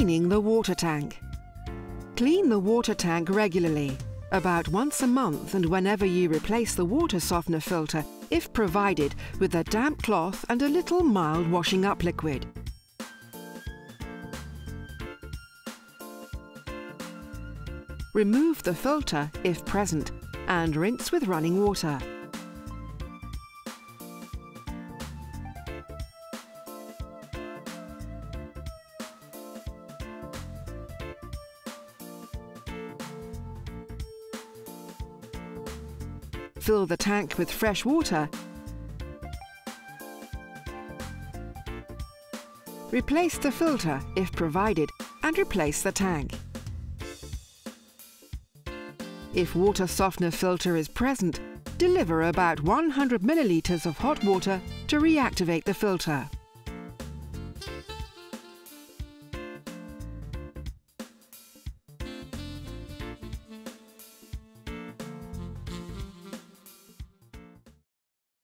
Cleaning the water tank. Clean the water tank regularly, about once a month, and whenever you replace the water softener filter, if provided, with a damp cloth and a little mild washing up liquid. Remove the filter, if present, and rinse with running water. Fill the tank with fresh water. Replace the filter, if provided, and replace the tank. If water softener filter is present, deliver about 100 millilitres of hot water to reactivate the filter.